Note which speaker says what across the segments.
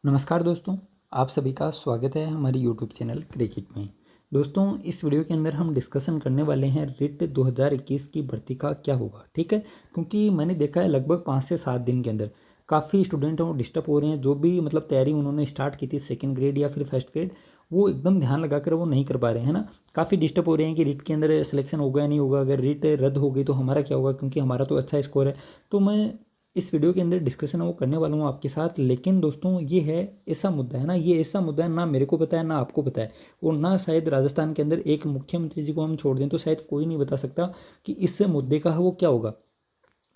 Speaker 1: नमस्कार दोस्तों, आप सभी का स्वागत है हमारी यूट्यूब चैनल क्रिकेट में। दोस्तों, इस वीडियो के अंदर हम डिस्कशन करने वाले हैं रिट 2021 की भर्ती का क्या होगा। ठीक है, क्योंकि मैंने देखा है लगभग 5 से 7 दिन के अंदर काफ़ी स्टूडेंट हैं वो डिस्टर्ब हो रहे हैं। जो भी मतलब तैयारी उन्होंने स्टार्ट की थी सेकंड ग्रेड या फिर फर्स्ट ग्रेड, वो एकदम ध्यान लगाकर वो नहीं कर पा रहे हैं ना। काफ़ी डिस्टर्ब हो रहे हैं कि रिट के अंदर सिलेक्शन होगा या नहीं होगा, अगर रिट रद्द हो गई तो हमारा क्या होगा, क्योंकि हमारा तो अच्छा स्कोर है। तो मैं इस वीडियो के अंदर डिस्कशन वो करने वाला हूँ आपके साथ। लेकिन दोस्तों, ये है ऐसा मुद्दा है ना, ये ऐसा मुद्दा है ना मेरे को पता है ना आपको पता है, और ना शायद राजस्थान के अंदर एक मुख्यमंत्री जी को हम छोड़ दें तो शायद कोई नहीं बता सकता कि इस मुद्दे का वो क्या होगा,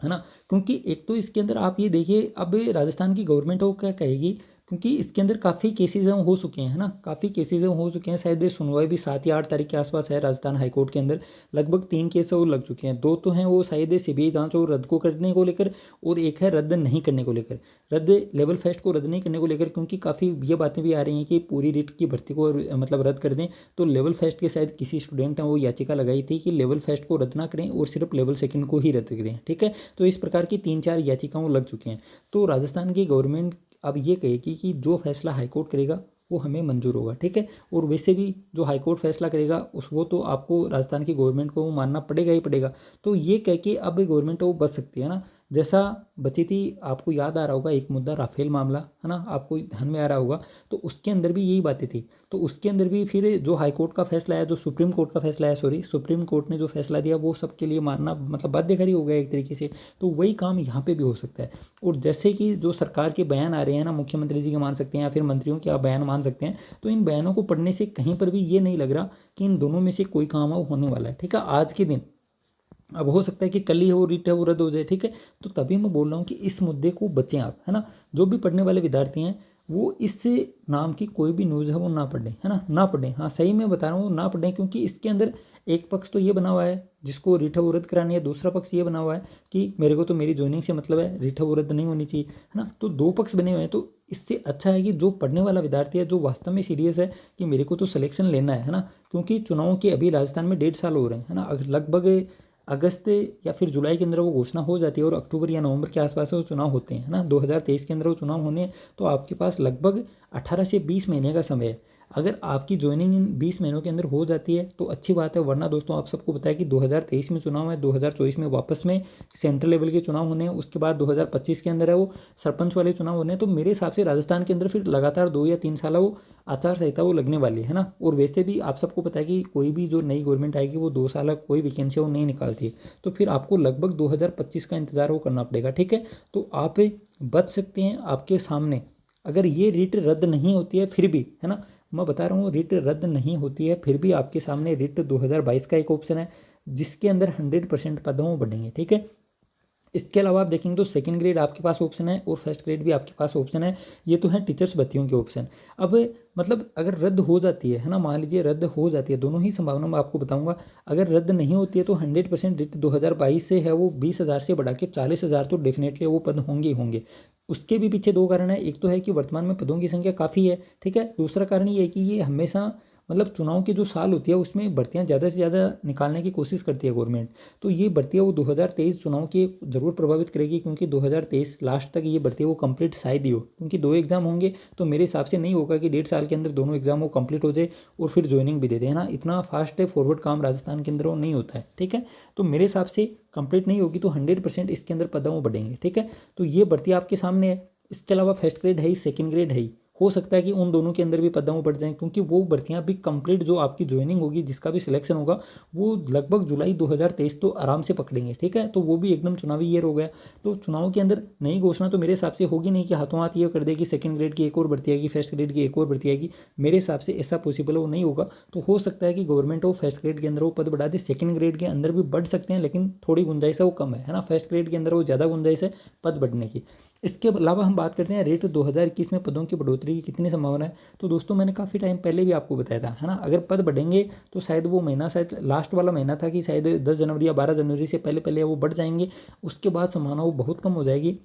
Speaker 1: है ना। क्योंकि एक तो इसके अंदर आप ये देखिए, अब राजस्थान की गवर्नमेंट वो क्या कहेगी, क्योंकि इसके अंदर काफ़ी केसेज हो चुके हैं, है ना। काफ़ी केसेज हो चुके हैं, शायद ये सुनवाई भी 7 या 8 तारीख के आसपास है राजस्थान हाईकोर्ट के अंदर। लगभग 3 केस वो लग चुके हैं। 2 तो हैं वो शायद सीबीआई जांच और रद्द को करने को लेकर, और एक है रद्द नहीं करने को लेकर, रद्द लेवल फेस्ट को रद्द नहीं करने को लेकर। क्योंकि काफ़ी ये बातें भी आ रही हैं कि पूरी रिट की भर्ती को मतलब रद्द कर दें। तो लेवल फेस्ट के शायद किसी स्टूडेंट ने वो याचिका लगाई थी कि लेवल फेस्ट को रद्द ना करें और सिर्फ लेवल सेकंड को ही रद्द करें। ठीक है, तो इस प्रकार की 3-4 याचिकाओं लग चुकी हैं। तो राजस्थान की गवर्नमेंट अब ये कहेगी कि जो फैसला हाईकोर्ट करेगा वो हमें मंजूर होगा। ठीक है, और वैसे भी जो हाईकोर्ट फैसला करेगा उस वो तो आपको राजस्थान की गवर्नमेंट को मानना पड़ेगा ही पड़ेगा। तो ये कह के अब गवर्नमेंट वो बच सकती है ना। जैसा बची थी, आपको याद आ रहा होगा एक मुद्दा राफेल मामला, है ना, आपको ध्यान में आ रहा होगा। तो उसके अंदर भी यही बातें थी। तो उसके अंदर भी फिर जो हाईकोर्ट का फैसला है, जो सुप्रीम कोर्ट का फैसला है, सॉरी सुप्रीम कोर्ट ने जो फैसला दिया वो सबके लिए मानना मतलब बाध्यकारी हो गया एक तरीके से। तो वही काम यहाँ पे भी हो सकता है। और जैसे कि जो सरकार के बयान आ रहे हैं ना, मुख्यमंत्री जी के मान सकते हैं या फिर मंत्रियों के आप बयान मान सकते हैं, तो इन बयानों को पढ़ने से कहीं पर भी ये नहीं लग रहा कि इन दोनों में से कोई काम है वो होने वाला है। ठीक है, आज के दिन अब हो सकता है कि कल ही वो रिट है वो रद्द हो जाए। ठीक है, तो तभी मैं बोल रहा हूँ कि इस मुद्दे को बचें आप, है ना। जो भी पढ़ने वाले विद्यार्थी हैं वो इस नाम की कोई भी न्यूज़ है वो ना पढ़ें, है ना, ना पढ़ें। हाँ, सही मैं बता रहा हूँ, ना पढ़ें। क्योंकि इसके अंदर एक पक्ष तो ये बना हुआ है जिसको रिट है वो रद्द करानी है, दूसरा पक्ष ये बना हुआ है कि मेरे को तो मेरी ज्वाइनिंग से मतलब है, रिट है वो रद्द नहीं होनी चाहिए, है ना। तो दो पक्ष बने हुए हैं। तो इससे अच्छा है कि जो पढ़ने वाला विद्यार्थी है, जो वास्तव में सीरियस है कि मेरे को तो सिलेक्शन लेना है ना। क्योंकि चुनाव के अभी राजस्थान में 1.5 साल हो रहे हैं, है ना। लगभग अगस्त या फिर जुलाई के अंदर वो घोषणा हो जाती है और अक्टूबर या नवंबर के आसपास वो चुनाव होते हैं, है ना। 2023 के अंदर वो चुनाव होने हैं। तो आपके पास लगभग 18 से 20 महीने का समय है। अगर आपकी ज्वाइनिंग इन 20 महीनों के अंदर हो जाती है तो अच्छी बात है, वरना दोस्तों आप सबको पता है कि 2023 में चुनाव है, 2024 में वापस में सेंट्रल लेवल के चुनाव होने हैं, उसके बाद 2025 के अंदर है वो सरपंच वाले चुनाव होने हैं। तो मेरे हिसाब से राजस्थान के अंदर फिर लगातार 2 या 3 साल वो आचार संहिता वो लगने वाली है ना। और वैसे भी आप सबको पता है कि कोई भी जो नई गवर्नमेंट आएगी वो 2 साल कोई वैकेंसी वो नहीं निकालती है। तो फिर आपको लगभग 2025 का इंतज़ार वो करना पड़ेगा। ठीक है, तो आप बच सकते हैं। आपके सामने अगर ये रिट रद्द नहीं होती है फिर भी, है ना, मैं बता रहा हूँ रिट रद्द नहीं होती है फिर भी आपके सामने रिट 2022 का एक ऑप्शन है जिसके अंदर 100% पदों बढ़ेंगे। ठीक है, इसके अलावा आप देखेंगे तो सेकंड ग्रेड आपके पास ऑप्शन है और फर्स्ट ग्रेड भी आपके पास ऑप्शन है। ये तो है टीचर्स भर्तियों के ऑप्शन। अब मतलब अगर रद्द हो जाती है ना, मान लीजिए रद्द हो जाती है, दोनों ही संभावना मैं आपको बताऊंगा। अगर रद्द नहीं होती है तो 100% रिट 2022 से है वो 20,000 से बढ़ा के 40,000 तो डेफिनेटली वो पद होंगे ही होंगे। उसके भी पीछे दो कारण है। एक तो है कि वर्तमान में पदों की संख्या काफ़ी है। ठीक है, दूसरा कारण ये है कि ये हमेशा मतलब चुनाव के जो साल होती है उसमें भर्तियां ज़्यादा से ज़्यादा निकालने की कोशिश करती है गवर्नमेंट। तो ये भर्तियां वो 2023 चुनाव की ज़रूर प्रभावित करेगी, क्योंकि 2023 लास्ट तक ये भर्ती वो कंप्लीट शायद ही हो। क्योंकि 2 एग्जाम होंगे तो मेरे हिसाब से नहीं होगा कि 1.5 साल के अंदर दोनों एग्जाम वो कंप्लीट हो जाए और फिर ज्वाइनिंग भी दे दें, है ना। इतना फास्ट फॉरवर्ड काम राजस्थान के अंदर वो नहीं होता है। ठीक है, तो मेरे हिसाब से कंप्लीट नहीं होगी तो 100% इसके अंदर पदों बढ़ेंगे। ठीक है, तो ये भर्ती आपके सामने है। इसके अलावा फर्स्ट ग्रेड है ही, सेकंड ग्रेड है ही। हो सकता है कि उन दोनों के अंदर भी पदों बढ़ जाएं, क्योंकि वो भर्तियां भी कंप्लीट जो आपकी ज्वाइनिंग होगी, जिसका भी सिलेक्शन होगा, वो लगभग जुलाई 2023 तो आराम से पकड़ेंगे। ठीक है, तो वो भी एकदम चुनावी ईयर हो गया। तो चुनाव के अंदर नई घोषणा तो मेरे हिसाब से होगी नहीं कि हाथों हाथ ये कर दे कि सेकंड ग्रेड की एक और भर्ती आएगी, फर्स्ट ग्रेड की एक और भर्ती आएगी। मेरे हिसाब से ऐसा पॉसिबल वो नहीं होगा। तो हो सकता है कि गवर्नमेंट वो फर्स्ट ग्रेड के अंदर वो पद बढ़ा दे, सेकंड ग्रेड के अंदर भी बढ़ सकते हैं, लेकिन थोड़ी गुंजाइश है वो कम है ना। फर्स्ट ग्रेड के अंदर वो ज़्यादा गुंजाइश है पद बढ़ने की। इसके अलावा हम बात करते हैं रेट 2021 में पदों की बढ़ोतरी की कितनी संभावना है। तो दोस्तों मैंने काफ़ी टाइम पहले भी आपको बताया था, है ना। अगर पद बढ़ेंगे तो शायद वो महीना, शायद लास्ट वाला महीना था कि शायद 10 जनवरी या 12 जनवरी से पहले पहले वो बढ़ जाएंगे। उसके बाद संभावना वो बहुत कम हो जाएगी।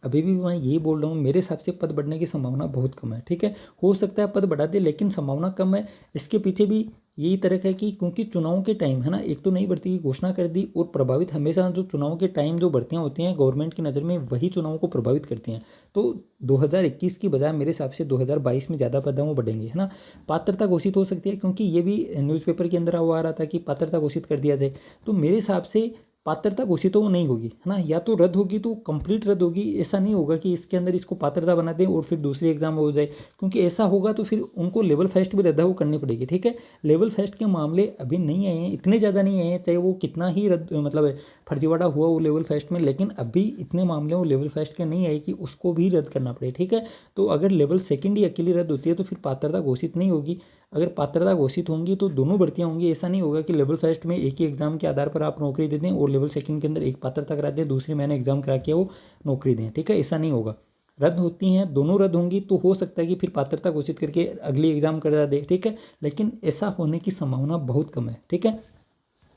Speaker 1: अभी भी मैं यही बोल रहा हूँ, मेरे हिसाब से पद बढ़ने की संभावना बहुत कम है। ठीक है, हो सकता है पद बढ़ा दे लेकिन संभावना कम है। इसके पीछे भी यही तर्क है कि क्योंकि चुनाव के टाइम, है ना, एक तो नई भर्ती की घोषणा कर दी और प्रभावित हमेशा जो चुनाव के टाइम जो भर्तियां होती हैं गवर्नमेंट की नज़र में वही चुनाव को प्रभावित करती हैं। तो 2021 की बजाय मेरे हिसाब से 2022 में ज़्यादा पदों बढ़ेंगे, है ना। पात्रता घोषित हो सकती है, क्योंकि ये भी न्यूज़पेपर के अंदर वो आ रहा था कि पात्रता घोषित कर दिया जाए। तो मेरे हिसाब से पात्रता घोषित तो नहीं होगी, है ना, या तो रद्द होगी तो कंप्लीट रद्द होगी। ऐसा नहीं होगा कि इसके अंदर इसको पात्रता बना दें और फिर दूसरी एग्जाम हो जाए, क्योंकि ऐसा होगा तो फिर उनको लेवल फेस्ट भी रद्द वो करनी पड़ेगी, ठीक है। लेवल फेस्ट के मामले अभी नहीं आए हैं, इतने ज़्यादा नहीं आए हैं, चाहे वो कितना ही रद्द मतलब फर्जीवाड़ा हुआ वो लेवल फेस्ट में, लेकिन अभी इतने मामले वो लेवल फेस्ट के नहीं आए कि उसको भी रद्द करना पड़े, ठीक है। तो अगर लेवल सेकंड ही अकेली रद्द होती है तो फिर पात्रता घोषित नहीं होगी। अगर पात्रता घोषित होंगी तो दोनों भर्तियां होंगी। ऐसा नहीं होगा कि लेवल फर्स्ट में एक ही एग्जाम के आधार पर आप नौकरी दे दें और लेवल सेकंड के अंदर एक पात्रता करा दें, दूसरी मैंने एग्जाम करा के वो नौकरी दें, ठीक है। ऐसा नहीं होगा, रद्द होती हैं, दोनों रद्द होंगी तो हो सकता है कि फिर पात्रता घोषित करके अगली एग्जाम करा दे, ठीक है। लेकिन ऐसा होने की संभावना बहुत कम है, ठीक है।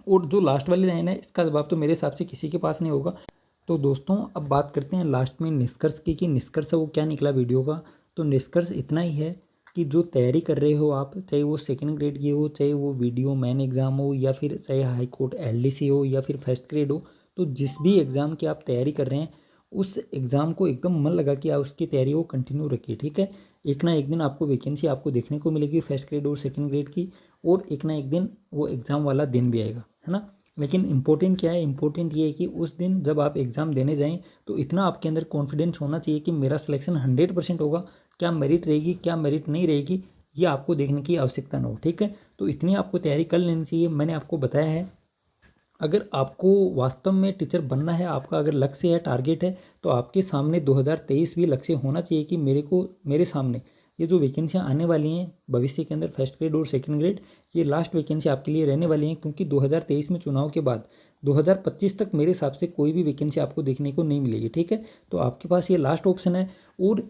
Speaker 1: और जो लास्ट वाली लाइन है इसका जवाब तो मेरे हिसाब से किसी के पास नहीं होगा। तो दोस्तों अब बात करते हैं लास्ट में निष्कर्ष की, कि निष्कर्ष वो क्या निकला वीडियो का। तो निष्कर्ष इतना ही है कि जो तैयारी कर रहे हो आप, चाहे वो सेकंड ग्रेड की हो, चाहे वो वीडियो मेन एग्ज़ाम हो, या फिर चाहे हाई कोर्ट एलडीसी हो, या फिर फर्स्ट ग्रेड हो, तो जिस भी एग्ज़ाम की आप तैयारी कर रहे हैं उस एग्ज़ाम को एकदम मन लगा कि आप उसकी तैयारी को कंटिन्यू रखिए, ठीक है। एक ना एक दिन आपको वैकेंसी आपको देखने को मिलेगी फर्स्ट ग्रेड और सेकंड ग्रेड की, और एक ना एक दिन वो एग्ज़ाम वाला दिन भी आएगा, है ना। लेकिन इम्पोर्टेंट क्या है, इम्पोर्टेंट ये है कि उस दिन जब आप एग्ज़ाम देने जाएं तो इतना आपके अंदर कॉन्फिडेंस होना चाहिए कि मेरा सिलेक्शन 100% होगा। क्या मेरिट रहेगी, क्या मेरिट नहीं रहेगी, ये आपको देखने की आवश्यकता ना हो, ठीक है। तो इतनी आपको तैयारी कर लेनी चाहिए। मैंने आपको बताया है, अगर आपको वास्तव में टीचर बनना है, आपका अगर लक्ष्य है, टारगेट है, तो आपके सामने 2023 भी लक्ष्य होना चाहिए कि मेरे सामने ये जो वैकेंसियाँ आने वाली हैं भविष्य के अंदर फर्स्ट ग्रेड और सेकंड ग्रेड, ये लास्ट वैकेंसी आपके लिए रहने वाली हैं, क्योंकि 2023 में चुनाव के बाद 2025 तक मेरे हिसाब से कोई भी वैकेंसी आपको देखने को नहीं मिलेगी, ठीक है। तो आपके पास ये लास्ट ऑप्शन है। और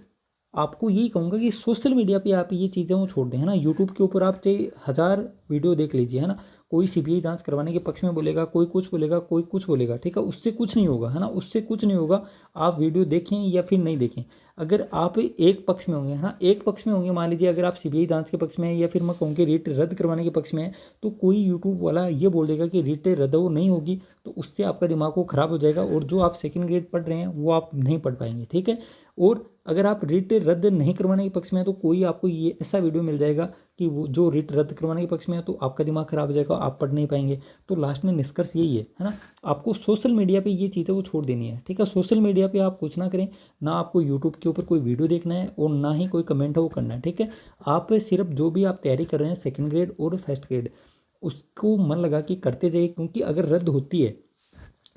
Speaker 1: आपको यही कहूँगा कि सोशल मीडिया पे आप ये चीज़ें वो छोड़ दें, है ना। यूट्यूब के ऊपर आप चाहे 1000 वीडियो देख लीजिए, है ना। कोई सीबीआई जांच करवाने के पक्ष में बोलेगा, कोई कुछ बोलेगा, कोई कुछ बोलेगा, ठीक है। उससे कुछ नहीं होगा, है ना, उससे कुछ नहीं होगा। आप वीडियो देखें या फिर नहीं देखें, अगर आप एक पक्ष में होंगे, हाँ एक पक्ष में होंगे, मान लीजिए अगर आप सीबीआई जांच के पक्ष में है या फिर मैं कहूँ कि रिट रद्द करवाने के पक्ष में है, तो कोई यूट्यूब वाला ये बोल देगा कि रिट रद्द वो नहीं होगी, तो उससे आपका दिमाग को ख़राब हो जाएगा और जो आप सेकंड ग्रेड पढ़ रहे हैं वो आप नहीं पढ़ पाएंगे, ठीक है। और अगर आप रिट रद्द नहीं करवाने के पक्ष में है तो कोई आपको ये ऐसा वीडियो मिल जाएगा कि वो जो रिट रद्द करवाने के पक्ष में है, तो आपका दिमाग खराब हो जाएगा, आप पढ़ नहीं पाएंगे। तो लास्ट में निष्कर्ष यही है ना। आपको सोशल मीडिया पे ये चीज़ें वो छोड़ देनी है, ठीक है। सोशल मीडिया पे आप कुछ ना करें, ना आपको यूट्यूब के ऊपर कोई वीडियो देखना है और ना ही कोई कमेंट है वो करना है, ठीक है। आप सिर्फ जो भी आप तैयारी कर रहे हैं सेकेंड ग्रेड और फर्स्ट ग्रेड, उसको मन लगा कि करते जाइए, क्योंकि अगर रद्द होती है,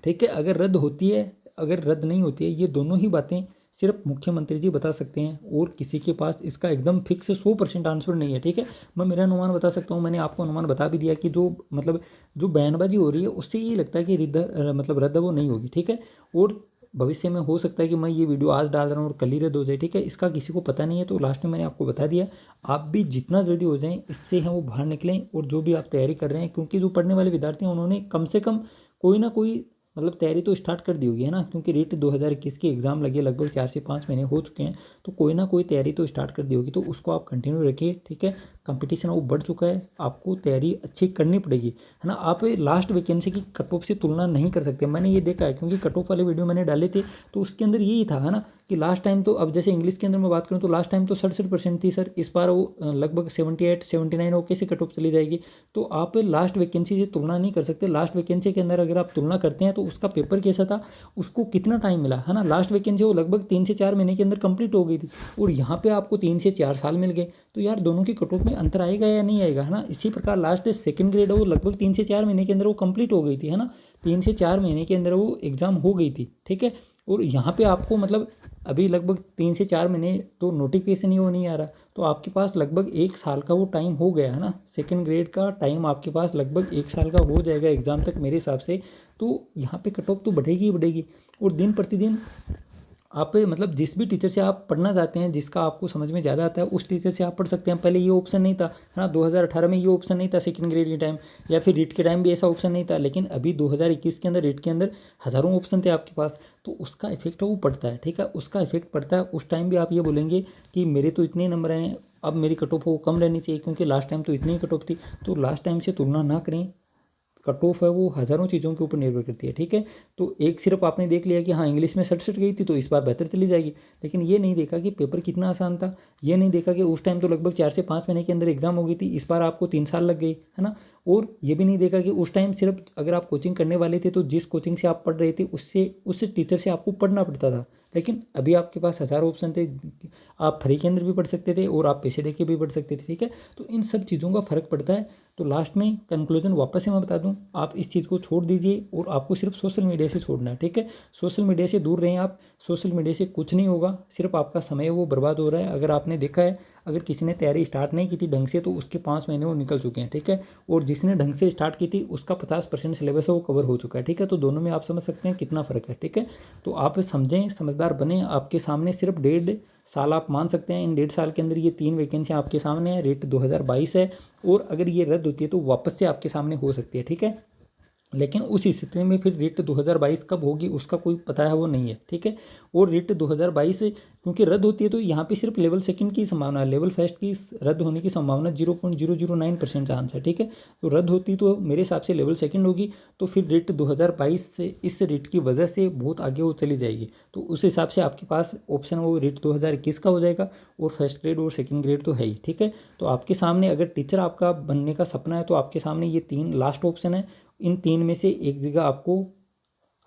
Speaker 1: ठीक है, अगर रद्द होती है, अगर रद्द नहीं होती है, ये दोनों ही बातें सिर्फ मुख्यमंत्री जी बता सकते हैं और किसी के पास इसका एकदम फिक्स 100% आंसर नहीं है, ठीक है। मैं मेरा अनुमान बता सकता हूँ, मैंने आपको अनुमान बता भी दिया कि जो मतलब जो बयानबाजी हो रही है उससे ये लगता है कि रद्द वो नहीं होगी, ठीक है। और भविष्य में हो सकता है कि मैं ये वीडियो आज डाल रहा हूँ और कल ही रद्द हो जाए, ठीक है, इसका किसी को पता नहीं है। तो लास्ट में मैंने आपको बता दिया, आप भी जितना जल्दी हो जाएं इससे हैं वो बाहर निकलें। और जो भी आप तैयारी कर रहे हैं, क्योंकि जो पढ़ने वाले विद्यार्थी हैं उन्होंने कम से कम कोई ना कोई मतलब तैयारी तो स्टार्ट कर दी होगी, है ना, क्योंकि रीट 2021 की एग्ज़ाम लगे लगभग 4 से 5 महीने हो चुके हैं, तो कोई ना कोई तैयारी तो स्टार्ट कर दी होगी, तो उसको आप कंटिन्यू रखिए, ठीक है। कंपटीशन वो बढ़ चुका है, आपको तैयारी अच्छी करनी पड़ेगी, है ना। आप लास्ट वैकेंसी की कट ऑफ से तुलना नहीं कर सकते, मैंने ये देखा है, क्योंकि कट ऑफ वाले वीडियो मैंने डाले थे तो उसके अंदर यही था, है ना, कि लास्ट टाइम तो अब जैसे इंग्लिश के अंदर मैं बात करूँ तो लास्ट टाइम तो 67% थी सर, इस बार वो लगभग 78-79 वो कैसे कट ऑफ चली जाएगी। तो आप लास्ट वैकेंसी से तुलना नहीं कर सकते। लास्ट वैकेंसी के अंदर अगर आप तुलना करते हैं तो उसका पेपर कैसा था, उसको कितना टाइम मिला, है ना। लास्ट वैकेंसी वो लगभग 3 से 4 महीने के अंदर कंप्लीट हो गई थी और यहाँ पे आपको 3 से 4 साल मिल गए। तो यार दोनों की कट ऑफ में अंतर आएगा या नहीं आएगा, है ना। इसी प्रकार लास्ट सेकंड ग्रेड है वो लगभग 3 से 4 महीने के अंदर वो कंप्लीट हो गई थी, है ना, 3 से 4 महीने के अंदर वो एग्ज़ाम हो गई थी, ठीक है। और यहाँ पे आपको मतलब अभी लगभग 3 से 4 महीने तो नोटिफिकेशन ही वो नहीं आ रहा, तो आपके पास लगभग 1 साल का वो टाइम हो गया, है ना। सेकंड ग्रेड का टाइम आपके पास लगभग 1 साल का हो जाएगा एग्ज़ाम तक मेरे हिसाब से। तो यहाँ पे कट ऑफ तो बढ़ेगी ही बढ़ेगी। और दिन प्रतिदिन आप मतलब जिस भी टीचर से आप पढ़ना चाहते हैं, जिसका आपको समझ में ज़्यादा आता है उस टीचर से आप पढ़ सकते हैं। पहले ये ऑप्शन नहीं था, है ना, 2018 में ये ऑप्शन नहीं था सेकंड ग्रेड के टाइम, या फिर रीट के टाइम भी ऐसा ऑप्शन नहीं था, लेकिन अभी 2021 के अंदर रीट के अंदर हज़ारों ऑप्शन थे आपके पास। तो उसका इफेक्ट वो पड़ता है, ठीक है, उसका इफेक्ट पड़ता है। उस टाइम भी आप ये बोलेंगे कि मेरे तो इतने नंबर हैं, अब मेरी कट ऑफ वो कम रहनी चाहिए, क्योंकि लास्ट टाइम तो इतनी ही कट ऑफ थी। तो लास्ट टाइम से तुलना ना करें, कट ऑफ है वो हज़ारों चीज़ों के ऊपर निर्भर करती है, ठीक है। तो एक सिर्फ आपने देख लिया कि हाँ इंग्लिश में 67 गई थी तो इस बार बेहतर चली जाएगी, लेकिन ये नहीं देखा कि पेपर कितना आसान था, ये नहीं देखा कि उस टाइम तो लगभग 4 से 5 महीने के अंदर एग्जाम हो गई थी, इस बार आपको 3 साल लग गई, है ना। और ये भी नहीं देखा कि उस टाइम सिर्फ अगर आप कोचिंग करने वाले थे तो जिस कोचिंग से आप पढ़ रहे थे उससे उस टीचर से आपको पढ़ना पड़ता था, लेकिन अभी आपके पास हज़ारों ऑप्शन थे, आप फ्री के अंदर भी पढ़ सकते थे और आप पैसे दे के भी पढ़ सकते थे, ठीक है। तो इन सब चीज़ों का फ़र्क पड़ता है। तो लास्ट में कंक्लूजन वापस से मैं बता दूं, आप इस चीज़ को छोड़ दीजिए और आपको सिर्फ सोशल मीडिया से छोड़ना है, ठीक है। सोशल मीडिया से दूर रहें आप, सोशल मीडिया से कुछ नहीं होगा, सिर्फ आपका समय वो बर्बाद हो रहा है। अगर आपने देखा है अगर किसी ने तैयारी स्टार्ट नहीं की थी ढंग से तो उसके 5 महीने वो निकल चुके हैं, ठीक है। और जिसने ढंग से स्टार्ट की थी उसका 50% सिलेबस है वो कवर हो चुका है, ठीक है। तो दोनों में आप समझ सकते हैं कितना फ़र्क है, ठीक है। तो आप समझें, समझदार बने, आपके सामने सिर्फ 1.5 साल आप मान सकते हैं, इन 1.5 साल के अंदर ये 3 वैकेंसियाँ आपके सामने है, रेट 2022 है, और अगर ये रद्द होती है तो वापस से आपके सामने हो सकती है, ठीक है। लेकिन उस स्थिति में फिर रिट 2022 कब होगी उसका कोई पता है वो नहीं है, ठीक है। और रिट 2022 क्योंकि रद्द होती है तो यहाँ पे सिर्फ लेवल सेकंड की संभावना है, लेवल फर्स्ट की रद्द होने की संभावना 0.009% चांस है, ठीक है। तो रद्द होती तो मेरे हिसाब से लेवल सेकंड होगी, तो फिर रिट 2022 से इस रिट की वजह से बहुत आगे वो चली जाएगी। तो उस हिसाब से आपके पास ऑप्शन वो रिट 2021 का हो जाएगा, और फर्स्ट ग्रेड और सेकेंड ग्रेड तो है ही, ठीक है। तो आपके सामने अगर टीचर आपका बनने का सपना है तो आपके सामने ये 3 लास्ट ऑप्शन है, इन 3 में से एक जगह आपको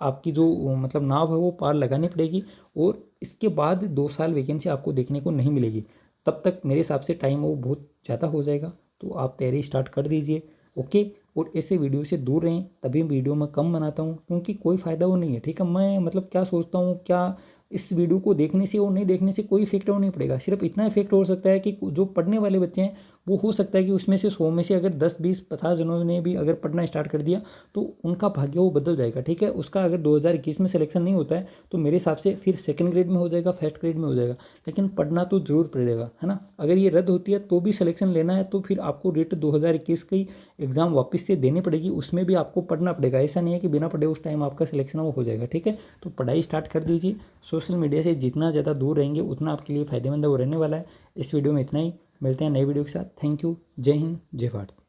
Speaker 1: आपकी जो मतलब नाव है वो पार लगानी पड़ेगी, और इसके बाद 2 साल वैकेंसी आपको देखने को नहीं मिलेगी। तब तक मेरे हिसाब से टाइम वो बहुत ज़्यादा हो जाएगा, तो आप तैयारी स्टार्ट कर दीजिए, ओके। और ऐसे वीडियो से दूर रहें, तभी वीडियो मैं कम बनाता हूँ क्योंकि कोई फ़ायदा वो नहीं है, ठीक है। मैं मतलब क्या सोचता हूँ, क्या इस वीडियो को देखने से और नहीं देखने से कोई इफेक्ट नहीं पड़ेगा, सिर्फ इतना इफेक्ट हो सकता है कि जो पढ़ने वाले बच्चे हैं वो हो सकता है कि उसमें से 100 में से अगर 10 20 50 जनों ने भी अगर पढ़ना स्टार्ट कर दिया तो उनका भाग्य वो बदल जाएगा, ठीक है। उसका अगर 2021 में सिलेक्शन नहीं होता है तो मेरे हिसाब से फिर सेकंड ग्रेड में हो जाएगा, फर्स्ट ग्रेड में हो जाएगा, लेकिन पढ़ना तो जरूर पड़ेगा, है ना। अगर ये रद्द होती है तो भी सिलेक्शन लेना है तो फिर आपको रिट 2021 की एग्ज़ाम वापस से देनी पड़ेगी, उसमें भी आपको पढ़ना पड़ेगा, ऐसा नहीं है कि बिना पढ़े उस टाइम आपका सिलेक्शन वो हो जाएगा, ठीक है। तो पढ़ाई स्टार्ट कर दीजिए, सोशल मीडिया से जितना ज़्यादा दूर रहेंगे उतना आपके लिए फ़ायदेमंद वो रहने वाला है। इस वीडियो में इतना ही, मिलते हैं नई वीडियो के साथ। थैंक यू, जय हिंद, जय भारत।